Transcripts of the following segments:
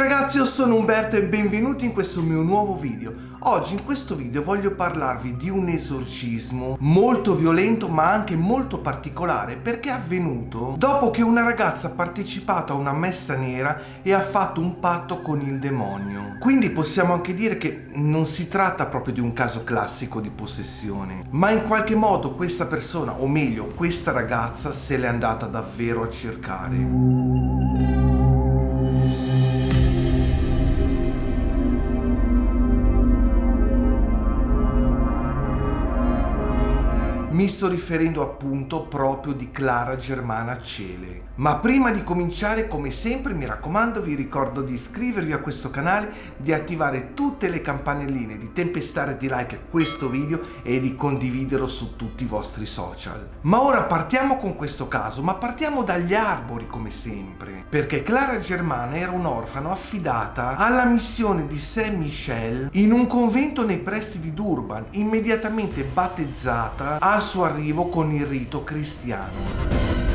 ragazzi, io sono Umberto e benvenuti in questo mio nuovo video. Oggi in questo video voglio parlarvi di un esorcismo molto violento ma anche molto particolare, perché è avvenuto dopo che una ragazza ha partecipato a una messa nera e ha fatto un patto con il demonio. Quindi possiamo anche dire che non si tratta proprio di un caso classico di possessione, ma in qualche modo questa persona, o meglio questa ragazza, se l'è andata davvero a cercare. Mi sto riferendo appunto proprio di Clara Germana Cele. Ma prima di cominciare, come sempre, mi raccomando, vi ricordo di iscrivervi a questo canale, di attivare tutte le campanelline, di tempestare di like a questo video e di condividerlo su tutti i vostri social. Ma ora partiamo con questo caso, ma partiamo dagli arbori come sempre, perché Clara Germana era un'orfana affidata alla missione di Saint Michel in un convento nei pressi di Durban, immediatamente battezzata al suo arrivo con il rito cristiano.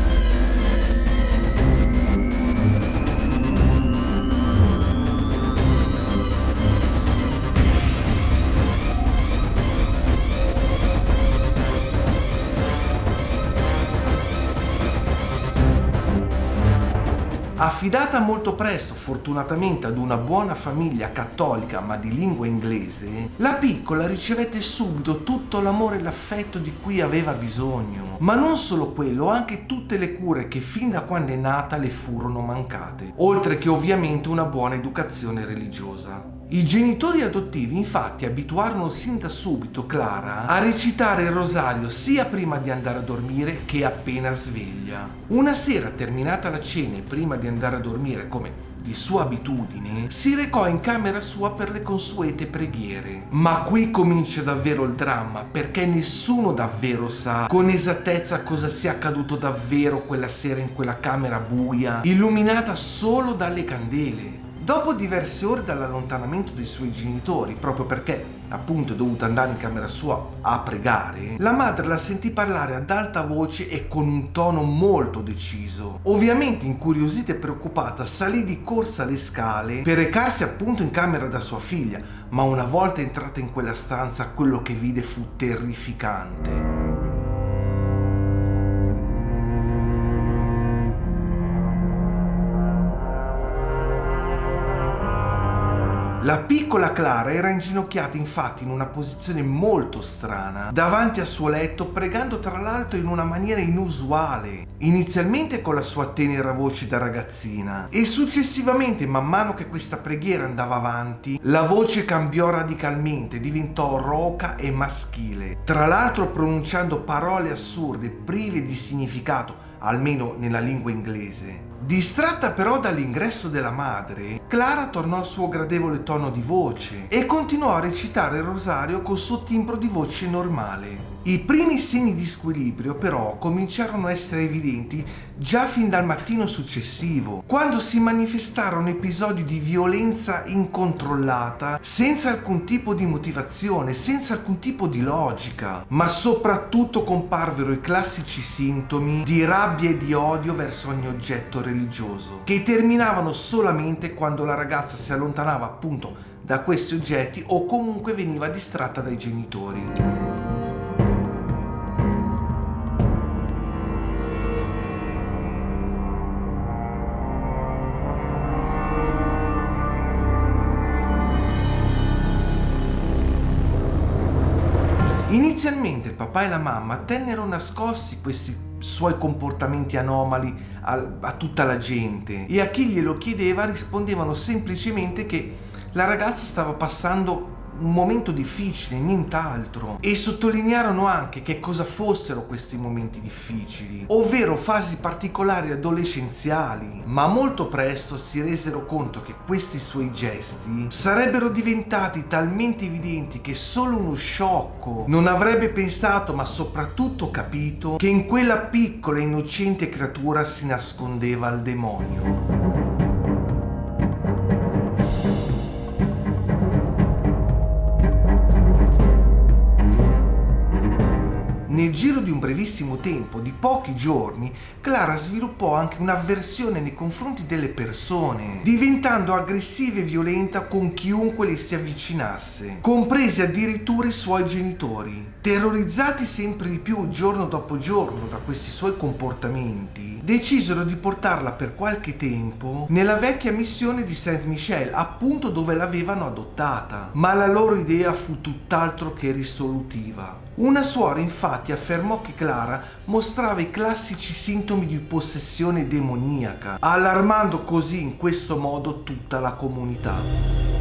Affidata molto presto, fortunatamente, ad una buona famiglia cattolica ma di lingua inglese, la piccola ricevette subito tutto l'amore e l'affetto di cui aveva bisogno. Ma non solo quello, anche tutte le cure che fin da quando è nata le furono mancate, oltre che ovviamente una buona educazione religiosa. I genitori adottivi infatti abituarono sin da subito Clara a recitare il rosario sia prima di andare a dormire che appena sveglia. Una sera, terminata la cena e prima di andare a dormire come di sua abitudine, si recò in camera sua per le consuete preghiere. Ma qui comincia davvero il dramma, perché nessuno davvero sa con esattezza cosa sia accaduto davvero quella sera in quella camera buia, illuminata solo dalle candele. Dopo diverse ore dall'allontanamento dei suoi genitori, proprio perché appunto è dovuta andare in camera sua a pregare, la madre la sentì parlare ad alta voce e con un tono molto deciso. Ovviamente incuriosita e preoccupata salì di corsa le scale per recarsi appunto in camera da sua figlia, ma una volta entrata in quella stanza quello che vide fu terrificante. La piccola Clara era inginocchiata infatti in una posizione molto strana davanti al suo letto, pregando tra l'altro in una maniera inusuale, inizialmente con la sua tenera voce da ragazzina e successivamente, man mano che questa preghiera andava avanti, la voce cambiò radicalmente, diventò roca e maschile, tra l'altro pronunciando parole assurde prive di significato, almeno nella lingua inglese. Distratta però dall'ingresso della madre, Clara tornò al suo gradevole tono di voce e continuò a recitare il rosario col suo timbro di voce normale. I primi segni di squilibrio però cominciarono a essere evidenti già fin dal mattino successivo, quando si manifestarono episodi di violenza incontrollata, senza alcun tipo di motivazione, senza alcun tipo di logica, ma soprattutto comparvero i classici sintomi di rabbia e di odio verso ogni oggetto religioso, che terminavano solamente quando la ragazza si allontanava appunto da questi oggetti o comunque veniva distratta dai genitori. Inizialmente il papà e la mamma tennero nascosti questi suoi comportamenti anomali a tutta la gente e a chi glielo chiedeva rispondevano semplicemente che la ragazza stava passando un momento difficile, nient'altro, e sottolinearono anche che cosa fossero questi momenti difficili, ovvero fasi particolari adolescenziali, ma molto presto si resero conto che questi suoi gesti sarebbero diventati talmente evidenti che solo uno sciocco non avrebbe pensato, ma soprattutto capito, che in quella piccola e innocente creatura si nascondeva il demonio. Nel giro di un brevissimo tempo, di pochi giorni, Clara sviluppò anche un'avversione nei confronti delle persone, diventando aggressiva e violenta con chiunque le si avvicinasse, compresi addirittura i suoi genitori. Terrorizzati sempre di più giorno dopo giorno da questi suoi comportamenti, decisero di portarla per qualche tempo nella vecchia missione di Saint-Michel, appunto dove l'avevano adottata. Ma la loro idea fu tutt'altro che risolutiva. Una suora infatti affermò che Clara mostrava i classici sintomi di possessione demoniaca, allarmando così in questo modo tutta la comunità.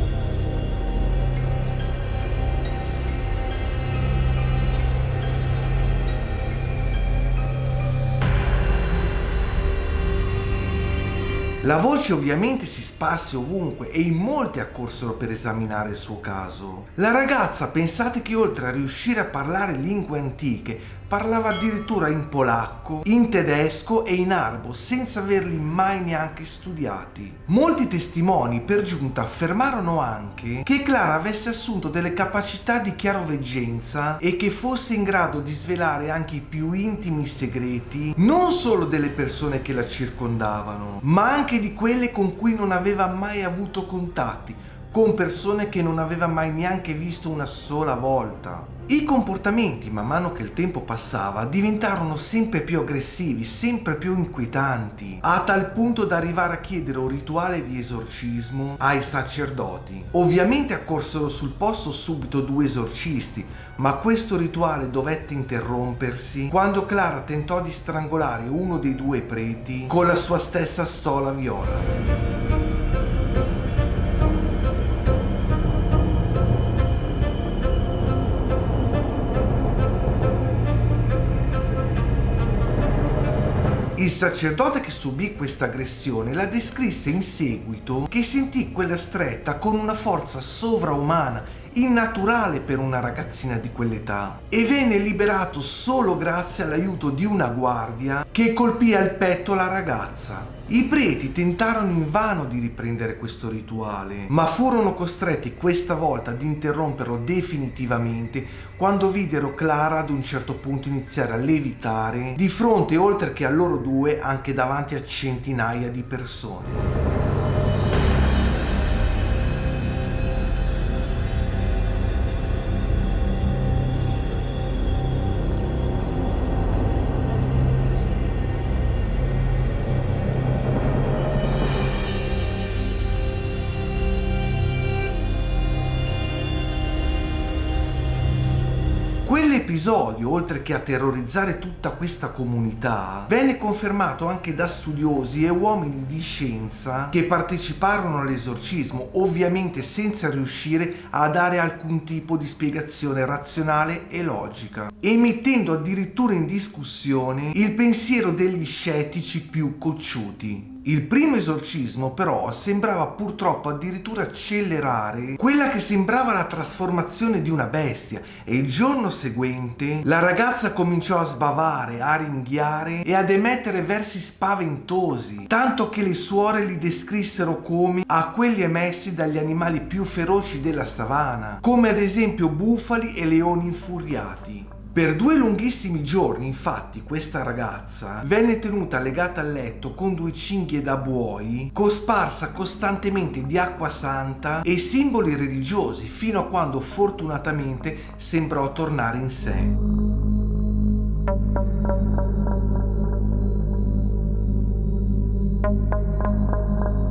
La voce ovviamente si sparse ovunque e in molti accorsero per esaminare il suo caso. La ragazza, pensate che oltre a riuscire a parlare lingue antiche, parlava addirittura in polacco, in tedesco e in arabo, senza averli mai neanche studiati. Molti testimoni per giunta affermarono anche che Clara avesse assunto delle capacità di chiaroveggenza e che fosse in grado di svelare anche i più intimi segreti, non solo delle persone che la circondavano, ma anche di quelle con cui non aveva mai avuto contatti, con persone che non aveva mai neanche visto una sola volta. I comportamenti, man mano che il tempo passava, diventarono sempre più aggressivi, sempre più inquietanti, a tal punto da arrivare a chiedere un rituale di esorcismo ai sacerdoti. Ovviamente accorsero sul posto subito 2 esorcisti, ma questo rituale dovette interrompersi quando Clara tentò di strangolare uno dei 2 preti con la sua stessa stola viola. Il sacerdote che subì questa aggressione la descrisse in seguito che sentì quella stretta con una forza sovraumana, innaturale per una ragazzina di quell'età, e venne liberato solo grazie all'aiuto di una guardia che colpì al petto la ragazza. I preti tentarono invano di riprendere questo rituale, ma furono costretti questa volta ad interromperlo definitivamente quando videro Clara ad un certo punto iniziare a levitare di fronte, oltre che a loro 2, anche davanti a centinaia di persone. Quell'episodio, oltre che a terrorizzare tutta questa comunità, venne confermato anche da studiosi e uomini di scienza che parteciparono all'esorcismo, ovviamente senza riuscire a dare alcun tipo di spiegazione razionale e logica, e mettendo addirittura in discussione il pensiero degli scettici più cocciuti. Il primo esorcismo però sembrava purtroppo addirittura accelerare quella che sembrava la trasformazione di una bestia, e il giorno seguente la ragazza cominciò a sbavare, a ringhiare e ad emettere versi spaventosi, tanto che le suore li descrissero come a quelli emessi dagli animali più feroci della savana, come ad esempio bufali e leoni infuriati. Per 2 lunghissimi giorni, infatti, questa ragazza venne tenuta legata al letto con 2 cinghie da buoi, cosparsa costantemente di acqua santa e simboli religiosi, fino a quando fortunatamente sembrò tornare in sé.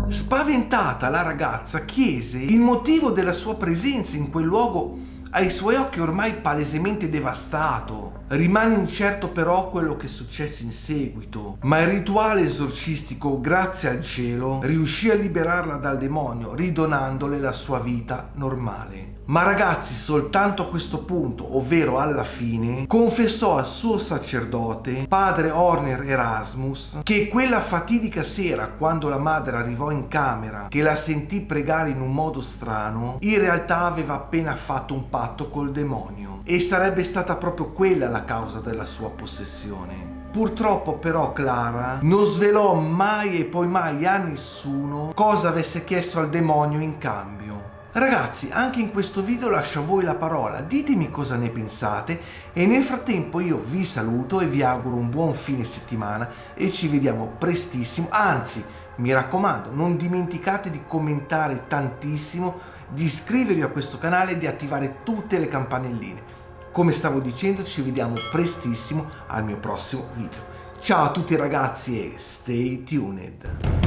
Spaventata, la ragazza chiese il motivo della sua presenza in quel luogo ai suoi occhi ormai palesemente devastato. Rimane incerto però quello che successe in seguito, ma il rituale esorcistico, grazie al cielo, riuscì a liberarla dal demonio, ridonandole la sua vita normale. Ma ragazzi, soltanto a questo punto, ovvero alla fine, confessò al suo sacerdote, padre Horner Erasmus, che quella fatidica sera, quando la madre arrivò in camera, che la sentì pregare in un modo strano, in realtà aveva appena fatto un patto col demonio, e sarebbe stata proprio quella la causa della sua possessione. Purtroppo però Clara non svelò mai e poi mai a nessuno cosa avesse chiesto al demonio in cambio. Ragazzi, anche in questo video lascio a voi la parola, ditemi cosa ne pensate e nel frattempo io vi saluto e vi auguro un buon fine settimana e ci vediamo prestissimo, anzi mi raccomando non dimenticate di commentare tantissimo, di iscrivervi a questo canale e di attivare tutte le campanelline. Come stavo dicendo, ci vediamo prestissimo al mio prossimo video. Ciao a tutti ragazzi e stay tuned!